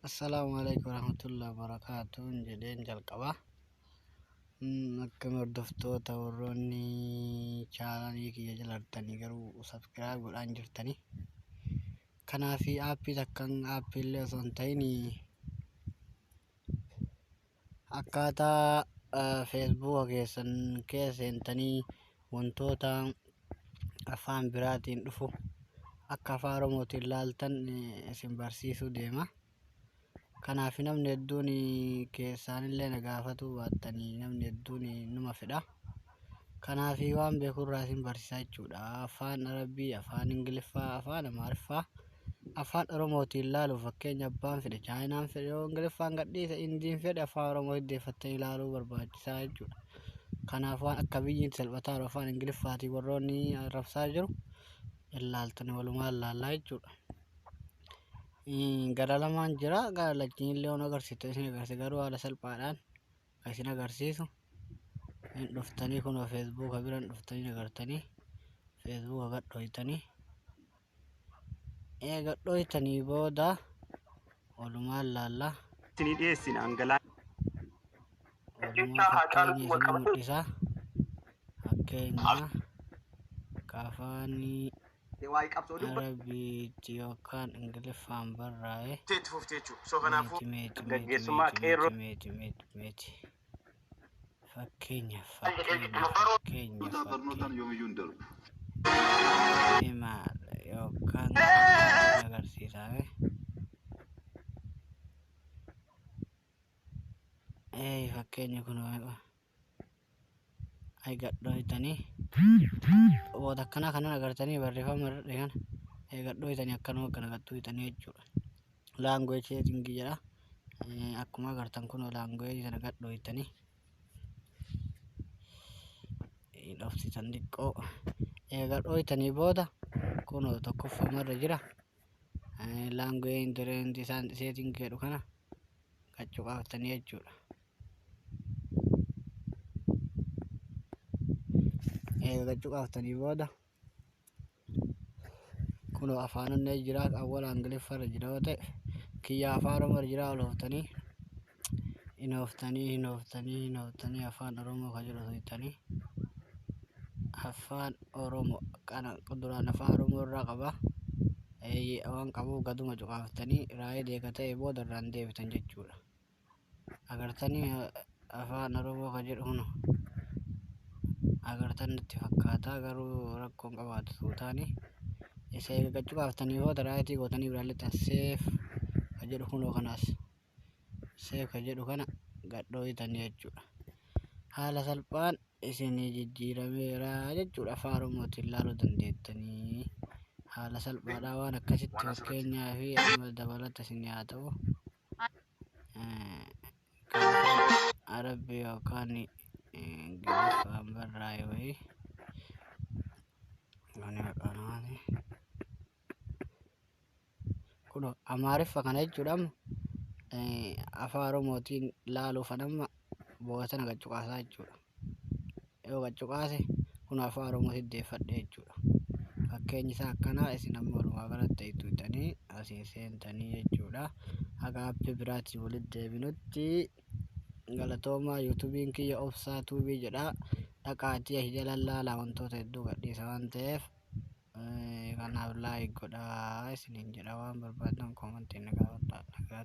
Assalamualaikum warahmatullahi wabarakatuh. Jedheen jalqaba akkam hordoftoota warroonni chaanalii kiyya jala jirtanii garuu subscribe godhaan jirtanii. Kanaafi aappii takkan aappiillee osoo hin ta'in akkaataa Facebook keessan keessa seentanii wantoota afaan biraatiin dhufu akka afaan Oromootiin ilaaltan isin barsiisuu deema. Kanaaf namni hedduun keessaanillee na gaafatu baattanii namni hedduun numa fedha. Kanaaf waan beekurraa isin barsiisaa jechuudha. Afaan Arabii, afaan Ingiliffaa, afaan Amaariffaa, afaan Oromootiin ilaaluu fakkeenya abbaan fedhe Chaayinaan fedhe yoo Ingiliffaan gadhiise Indiin fedhe afaan Oromoo hiddeeffattanii ilaaluu barbaachisaa jechuudha. Kanaaf waan akka biyyiin salphataa afaan Ingiliffaatiin warroonni arrabsaa jiru ilaaltanii walumaan ilaallaa jechuudha. Gara lamaan jira. Gara lachiin illee waan agarsiistu isin agarsiisa garuu haala salphaadhaan isin agarsiisu. Dhuftanii kun Facebook biraan dhuftanii agartanii Facebook gadhooytanii gadhooytanii booda walumaan ilaallaa. Isin dhiyeessin angalaan. Walumaan fakkeenya isin mul'isa. Fakkeenya kafaanii Arabiitti yookaan Ingiliffaan barraa'e meeti. Fakkeenyaaf maal yookaan agarsiisaa fakkeenya kun ay gadhooytanii booda akkana kanan agartanii barreeffama irra dhigan gadhooytanii akkanuma akkana gadhooytanii jechuudha. Language setting jedha. Akkuma agartan kun language sana gadhooytanii dhabsiisan xiqqoo gadhooytanii booda kun tokkoffamarra jira. Language internet isaan setting jedhu kana qacuqaaftanii jechuudha. Qacuqaaftanii booda kun afaanonni jira. Awwala Ingiliffarra jira yoo ta'e kiyya afaan Oromoo jira. Olooftanii hinooftanii afaan Oromoo kan jedhu hoytanii afaan Oromoo kana duraan afaan Oromoo irraa qaba. Waan qabuuf gaduma cuqaaftanii raayii deega ta'e booda irraan deebitan jechuudha. Agartanii afaan Oromoo kan jedhu kun agartan itti fakkaata garuu rakkoon qabaatu tuutaanii isa eeggachuu qaaftanii booda raayitii gootanii biraallettan seef kan jedhu kunoo kanaas seef kan jedhu kana gadhooytanii jechuudha. Haala salphaan isinii jijjiirameera jechuudha. Afaan Oromootiin ilaaluu dandeettanii haala salphaadhaa waan akkasitti fakkeenyaa fi amma dabalata isin haa ta'u Arabii yookaan Ingiliffaan barraa'e wayii kun Amaariffa kana jechuudha. Afaan Oromootiin ilaaluuf amma bootana qacuqaasaa jechuudha. Yoo qacuqaase kun afaan Oromoo hiddeeffadhe jechuudha. Fakkeenyi isaa akkanaa isin amma walumaa galatti hiixuutanii asiin seentanii jechuudha. Akka aappii biraatti walitti deebinutti galatoomaa. YouTubiin kiyya Obsaa Tuubii jedha. Dhaqaatii jala ilaalaa wantoota hedduu gadhiisa waan ta'eef kanaaf laayik godhaa isiniin jedha. Waan barbaadan koomantiin na gaafadhaa.